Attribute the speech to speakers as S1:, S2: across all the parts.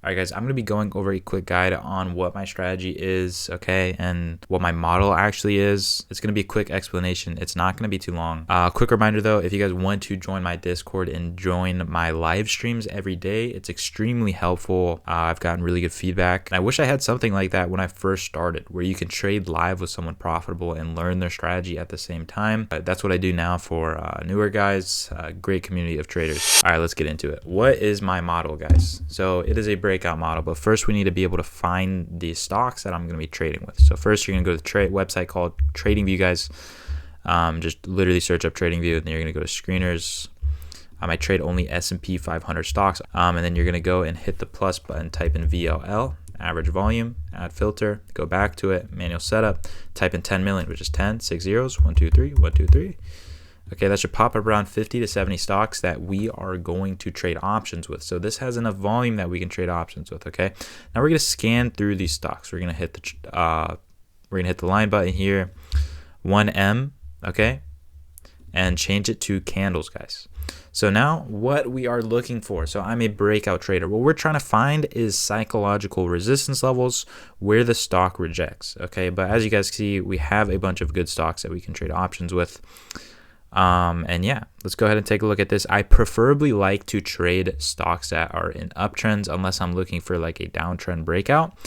S1: Alright guys, I'm going to be going over a quick guide on what my strategy is, okay, and what my model actually is. It's going to be a quick explanation. It's not going to be too long. Quick reminder though, if you guys want to join my Discord and join my live streams every day, it's extremely helpful. I've gotten really good feedback. And I wish I had something like that when I first started, where you can trade live with someone profitable and learn their strategy at the same time. That's what I do now for newer guys, great community of traders. Alright, let's get into it. What is my model, guys? So it is a breakout model, but first we need to be able to find the stocks that I'm going to be trading with. So first you're going to go to the website called TradingView, guys. Just literally search up TradingView, and then you're going to go to screeners. I trade only S&P 500 stocks, and then you're going to go and hit the plus button, type in VLL, average volume, add filter, go back to it, manual setup, type in 10 million, which is 10, 6 zeros, 1, 2, 3, 1, 2, 3. Okay, that should pop up around 50 to 70 stocks that we are going to trade options with. So this has enough volume that we can trade options with. Okay, now we're gonna scan through these stocks. We're gonna hit the line button here, 1M, okay, and change it to candles, guys. So now what we are looking for, so I'm a breakout trader. What we're trying to find is psychological resistance levels where the stock rejects. Okay, but as you guys see, we have a bunch of good stocks that we can trade options with. And yeah, let's go ahead and take a look at this. I preferably like to trade stocks that are in uptrends unless I'm looking for like a downtrend breakout.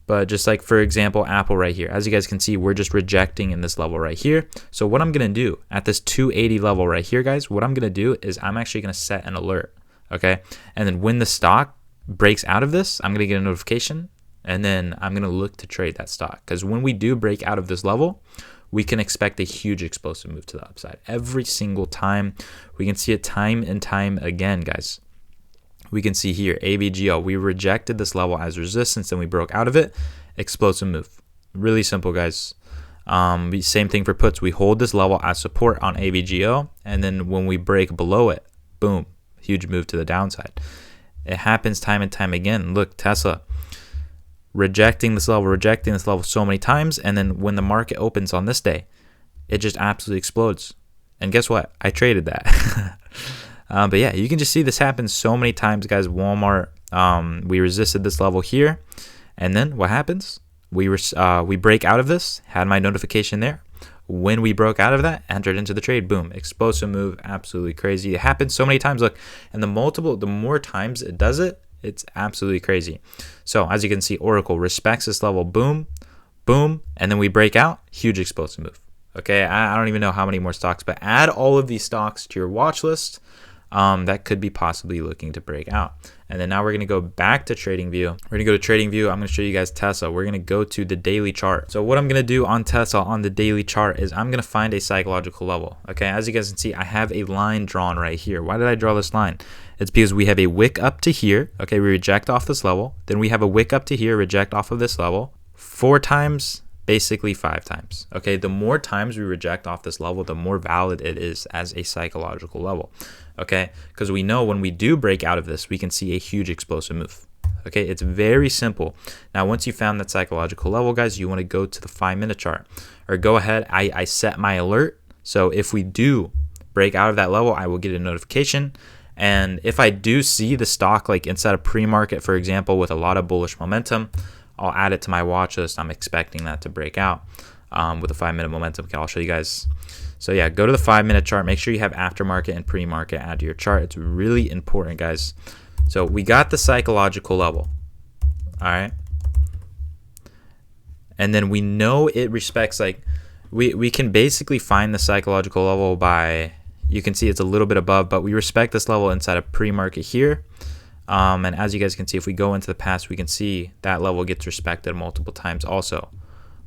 S1: But just like, for example, Apple right here, as you guys can see, we're just rejecting in this level right here. So what I'm going to do at this 280 level right here, guys, what I'm going to do is I'm actually going to set an alert. Okay. And then when the stock breaks out of this, I'm going to get a notification, and then I'm going to look to trade that stock. Because when we do break out of this level, we can expect a huge explosive move to the upside every single time. We can see it time and time again, guys. We can see here, AVGO, we rejected this level as resistance, and we broke out of it. Explosive move. Really simple, guys. Same thing for puts. We hold this level as support on AVGO, and then when we break below it, boom, huge move to the downside. It happens time and time again. Look, Tesla, rejecting this level so many times, and then when the market opens on this day, it just absolutely explodes. And guess what? I traded that. But yeah, you can just see this happen so many times, guys. Walmart, we resisted this level here, and then what happens? We break out of this, had my notification there. When we broke out of that, entered into the trade, boom, explosive move, absolutely crazy. It happens so many times. Look, and the more times it does it, it's absolutely crazy. So as you can see, Oracle respects this level, boom, boom, and then we break out, huge explosive move. Okay, I don't even know how many more stocks, but add all of these stocks to your watch list that could be possibly looking to break out. And then now we're going to go back to TradingView. We're going to go to TradingView. I'm going to show you guys Tesla. We're going to go to the daily chart. So what I'm going to do on Tesla on the daily chart is I'm going to find a psychological level. Okay, as you guys can see, I have a line drawn right here. Why did I draw this line? It's because we have a wick up to here. Okay, we reject off this level. Then we have a wick up to here, reject off of this level 4 times, basically 5 times. Okay, the more times we reject off this level, the more valid it is as a psychological level. Okay, because we know when we do break out of this, we can see a huge explosive move. Okay, it's very simple. Now, once you found that psychological level, guys, you want to go to the 5-minute chart, or go ahead. I set my alert. So if we do break out of that level, I will get a notification. And if I do see the stock like inside of pre-market, for example, with a lot of bullish momentum, I'll add it to my watch list. I'm expecting that to break out with a 5-minute momentum. Okay, I'll show you guys. So yeah, go to the 5-minute chart. Make sure you have aftermarket and pre-market add to your chart. It's really important, guys. So we got the psychological level. All right. And then we know it respects, like, we can basically find the psychological level by, you can see it's a little bit above, but we respect this level inside of pre-market here. And as you guys can see, if we go into the past, we can see that level gets respected multiple times also.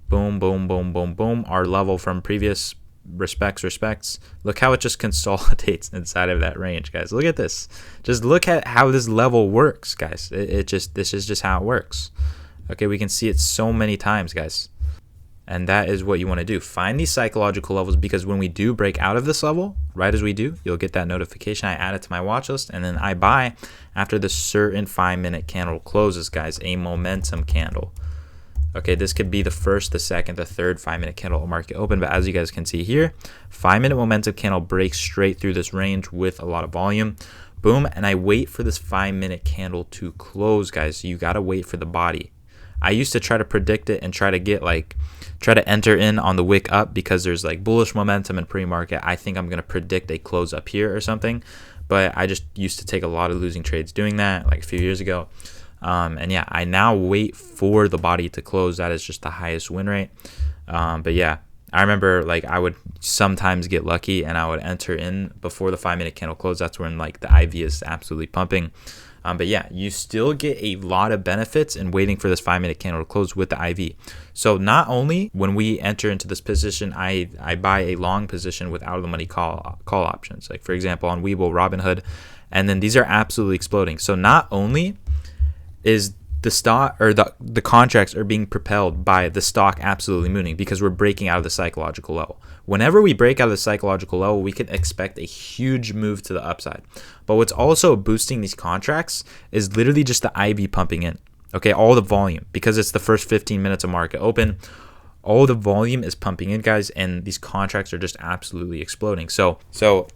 S1: Boom, boom, boom, boom, boom. Our level from previous respects. Look how it just consolidates inside of that range, guys. Look at this. Just look at how this level works, guys. This is just how it works. Okay, we can see it so many times, guys. And that is what you want to do. Find these psychological levels, because when we do break out of this level, right as we do, you'll get that notification. I add it to my watch list, and then I buy after the certain 5-minute candle closes, guys, a momentum candle. Okay, this could be the first, the second, the third 5-minute candle market open, but as you guys can see here, 5-minute momentum candle breaks straight through this range with a lot of volume. boom, and I wait for this 5-minute candle to close, guys. So you got to wait for the body. I used to try to predict it and try to enter in on the wick up because there's like bullish momentum in pre-market. I think I'm going to predict a close up here or something, but I just used to take a lot of losing trades doing that like a few years ago. And yeah, I now wait for the body to close. That is just the highest win rate. But yeah, I remember like I would sometimes get lucky and I would enter in before the 5-minute candle close. That's when like the IV is absolutely pumping. But yeah, you still get a lot of benefits in waiting for this 5-minute candle to close with the IV. So not only when we enter into this position, I buy a long position with out of the money call options. Like for example, on Webull, Robinhood, and then these are absolutely exploding. So not only is the stock or the contracts are being propelled by the stock absolutely mooning because we're breaking out of the psychological level. Whenever we break out of the psychological level, we can expect a huge move to the upside. But what's also boosting these contracts is literally just the IV pumping in. Okay, all the volume, because it's the first 15 minutes of market open. All the volume is pumping in, guys, and these contracts are just absolutely exploding. So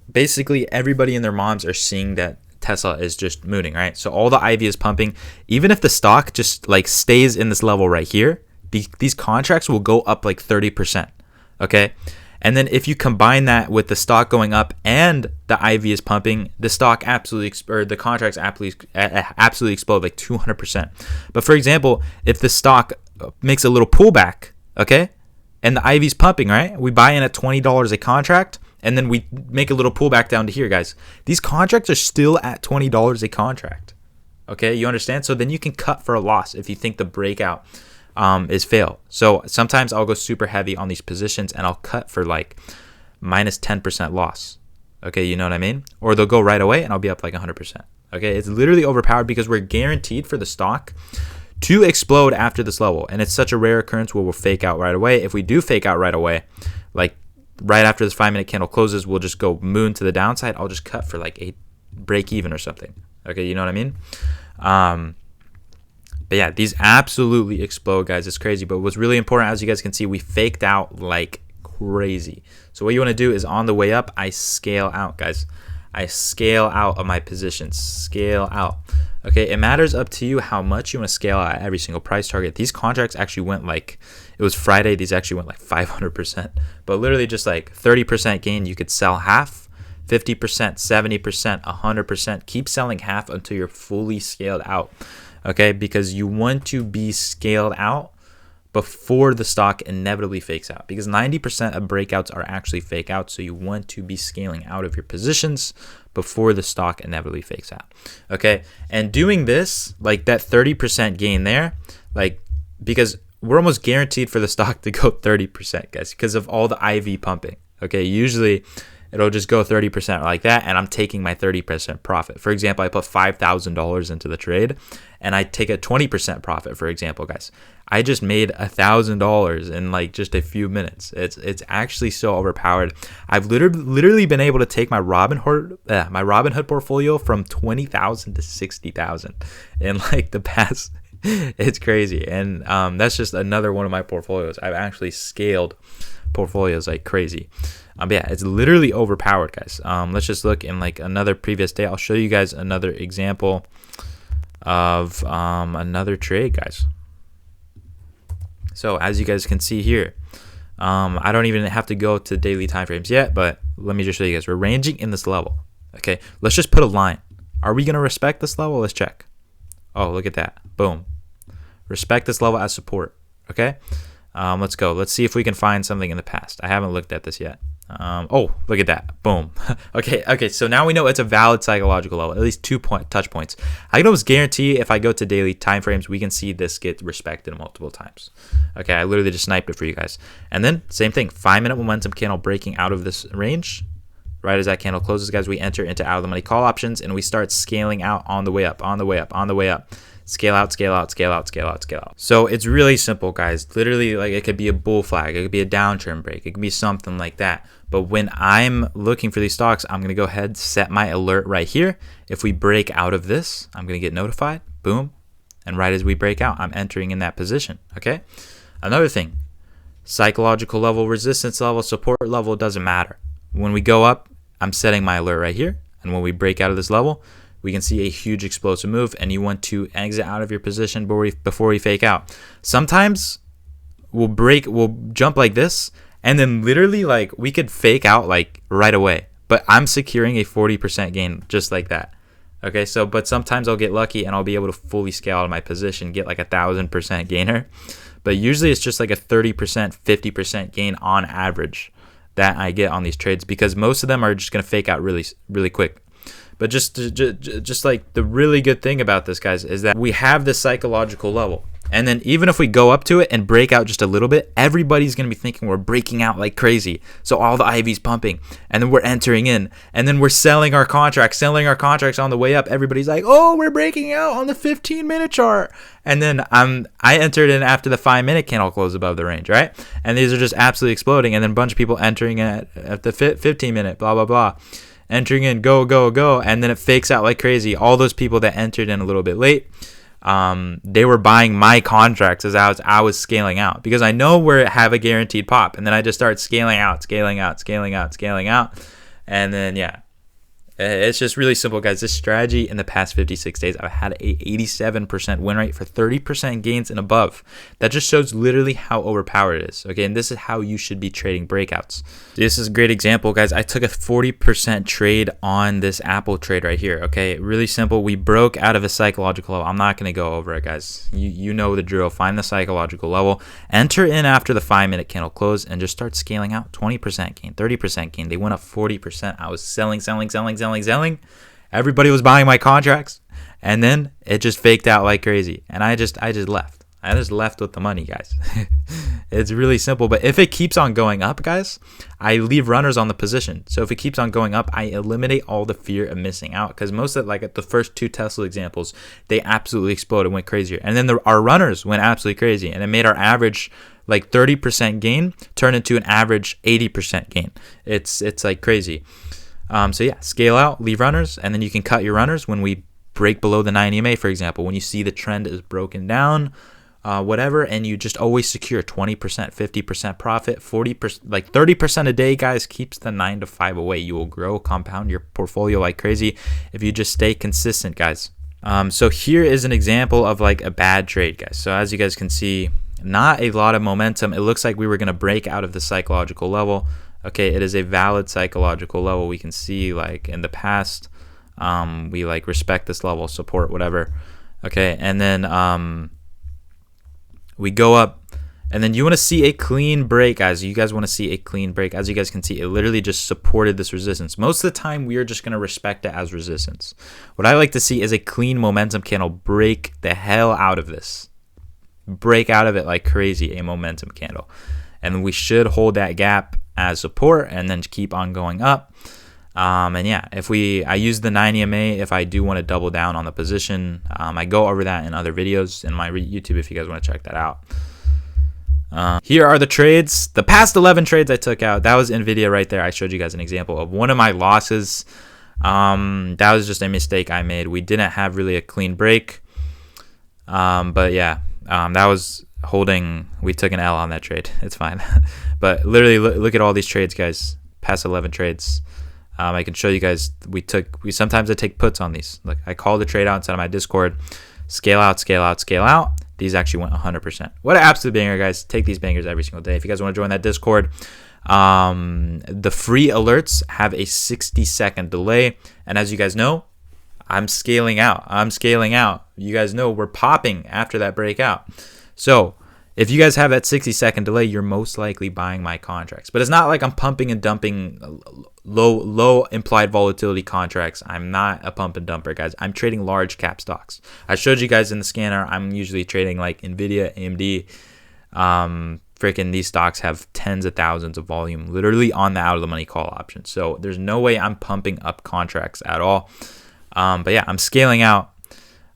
S1: basically everybody and their moms are seeing that Tesla is just mooning, right? So all the IV is pumping. Even if the stock just like stays in this level right here, these contracts will go up like 30%. Okay. And then if you combine that with the stock going up and the IV is pumping, the stock absolutely, or the contracts absolutely explode like 200%. But for example, if the stock makes a little pullback, okay, and the IV is pumping, right? We buy in at $20 a contract. And then we make a little pullback down to here, guys. These contracts are still at $20 a contract. Okay, you understand? So then you can cut for a loss if you think the breakout is fail. So sometimes I'll go super heavy on these positions and I'll cut for like minus 10% loss. Okay, you know what I mean? Or they'll go right away and I'll be up like 100%. Okay, it's literally overpowered because we're guaranteed for the stock to explode after this level. And it's such a rare occurrence where we'll fake out right away. If we do fake out right away, like right after this 5-minute candle closes, we'll just go moon to the downside. I'll just cut for like a break even or something. Okay, you know what I mean? But yeah, these absolutely explode, guys. It's crazy. But what's really important, as you guys can see, we faked out like crazy. So what you want to do is on the way up, I scale out, guys. I scale out of my positions. Scale out. Okay, it matters up to you how much you want to scale out at every single price target. These contracts actually went like, it was Friday, these actually went like 500%. But literally just like 30% gain, you could sell half, 50%, 70%, 100%. Keep selling half until you're fully scaled out. Okay, because you want to be scaled out before the stock inevitably fakes out, because 90% of breakouts are actually fake out. So you want to be scaling out of your positions before the stock inevitably fakes out. Okay, and doing this, like that 30% gain there, like, because we're almost guaranteed for the stock to go 30%, guys, because of all the IV pumping. Okay, usually it'll just go 30% like that, and I'm taking my 30% profit. For example, I put $5,000 into the trade, and I take a 20% profit, for example, guys. I just made $1,000 in like just a few minutes. It's actually so overpowered. I've literally been able to take my Robinhood portfolio from 20,000 to 60,000 in like the past. It's crazy, and that's just another one of my portfolios. I've actually scaled portfolios like crazy. But yeah, it's literally overpowered, guys. Let's just look in like another previous day. I'll show you guys another example of another trade, guys. So as you guys can see here, I don't even have to go to daily time frames yet, but let me just show you guys. We're ranging in this level. Okay, let's just put a line. Are we going to respect this level? Let's check. Oh, look at that. Boom. Respect this level as support. Okay, let's go. Let's see if we can find something in the past. I haven't looked at this yet. Oh, look at that. Boom. Okay, so now we know it's a valid psychological level, at least 2 touch points. I can almost guarantee if I go to daily time frames, we can see this get respected multiple times. Okay, I literally just sniped it for you guys. And then same thing, 5-minute momentum candle breaking out of this range. Right as that candle closes, guys, we enter into out of the money call options, and we start scaling out on the way up, on the way up, on the way up. Scale out, scale out, scale out, scale out, scale out. So it's really simple, guys. Literally, like, it could be a bull flag, it could be a downtrend break, it could be something like that. But when I'm looking for these stocks, I'm going to go ahead, set my alert right here. If we break out of this, I'm going to get notified. Boom. And right as we break out, I'm entering in that position. Okay. Another thing, psychological level, resistance level, support level, doesn't matter. When we go up, I'm setting my alert right here. And when we break out of this level, we can see a huge explosive move, and you want to exit out of your position before we fake out. Sometimes we'll jump like this, and then literally like we could fake out like right away, but I'm securing a 40% gain just like that. Okay, so but sometimes I'll get lucky and I'll be able to fully scale out of my position, get like 1,000% gainer, but usually it's just like a 30%, 50% gain on average that I get on these trades, because most of them are just gonna fake out really, really quick. But just like the really good thing about this, guys, is that we have this psychological level. And then even if we go up to it and break out just a little bit, everybody's going to be thinking we're breaking out like crazy. So all the IV's pumping, and then we're entering in, and then we're selling our contracts on the way up. Everybody's like, oh, we're breaking out on the 15-minute chart. And then I entered in after the 5-minute candle close above the range, right? And these are just absolutely exploding. And then a bunch of people entering at the 15-minute, blah, blah, blah. Entering in, go, go, go. And then it fakes out like crazy. All those people that entered in a little bit late, they were buying my contracts as I was scaling out, because I know we have a guaranteed pop, and then I just start scaling out, and then yeah, it's just really simple, guys. This strategy in the past 56 days, I've had a 87% win rate for 30% gains and above. That just shows literally how overpowered it is. Okay, and this is how you should be trading breakouts. This is a great example, guys. I took a 40% trade on this Apple trade right here. Okay, really simple. We broke out of a psychological level. I'm not going to go over it, guys. You know the drill. Find the psychological level, enter in after the 5-minute candle close, and just start scaling out. 20% gain, 30% gain. They went up 40%. I was selling. Everybody was buying my contracts, and then it just faked out like crazy, and I just left. I just left with the money, guys. It's really simple. But if it keeps on going up, guys, I leave runners on the position. So if it keeps on going up, I eliminate all the fear of missing out, because most of like the first 2 Tesla examples, they absolutely exploded, went crazier, and then our runners went absolutely crazy, and it made our average like 30% gain turn into an average 80% gain. It's like crazy. So yeah, scale out, leave runners, and then you can cut your runners when we break below the 9 EMA, for example. When you see the trend is broken down, whatever, and you just always secure 20%, 50% profit, 40%, like 30% a day, guys, keeps the 9 to 5 away. You will grow, compound your portfolio like crazy if you just stay consistent, guys. So here is an example of like a bad trade, guys. So as you guys can see, not a lot of momentum. It looks like we were going to break out of the psychological level. Okay, it is a valid psychological level. We can see like in the past, we like respect this level, support, whatever. Okay, and then we go up, and then you want to see a clean break, guys. You guys want to see a clean break. As you guys can see, it literally just supported this resistance. Most of the time, we are just going to respect it as resistance. What I like to see is a clean momentum candle break the hell out of this. Break out of it like crazy, a momentum candle. And we should hold that gap as support and then keep on going up. And yeah, I use the 9 EMA if I do want to double down on the position. I go over that in other videos in my YouTube if you guys want to check that out. Here are the trades. The past 11 trades I took out, that was NVIDIA right there. I showed you guys an example of one of my losses. That was just a mistake I made. We didn't have really a clean break. But yeah, that was holding. We took an L on that trade. It's fine. But literally look at all these trades, guys. Past 11 trades. I can show you guys. Sometimes I take puts on these. Look, I call the trade out inside of my Discord. Scale out, scale out, scale out. These actually went 100%. What an absolute banger, guys. Take these bangers every single day. If you guys want to join that Discord, the free alerts have a 60-second delay. And as you guys know, I'm scaling out. You guys know we're popping after that breakout. So if you guys have that 60-second delay, you're most likely buying my contracts. But it's not like I'm pumping and dumping low implied volatility contracts. I'm not a pump and dumper, guys. I'm trading large cap stocks. I showed you guys in the scanner, I'm usually trading like NVIDIA, AMD. Freaking these stocks have tens of thousands of volume literally on the out of the money call option. So there's no way I'm pumping up contracts at all. But yeah, I'm scaling out,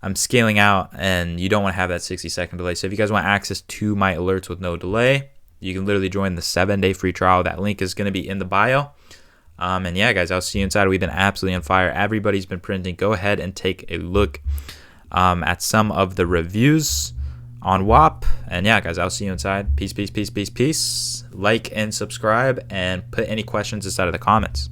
S1: and you don't want to have that 60-second delay. So if you guys want access to my alerts with no delay, you can literally join the 7-day free trial. That link is going to be in the bio. And yeah, guys, I'll see you inside. We've been absolutely on fire. Everybody's been printing. Go ahead and take a look at some of the reviews on WAP. And yeah, guys, I'll see you inside. Peace, peace, peace, peace, peace. Like and subscribe, and put any questions inside of the comments.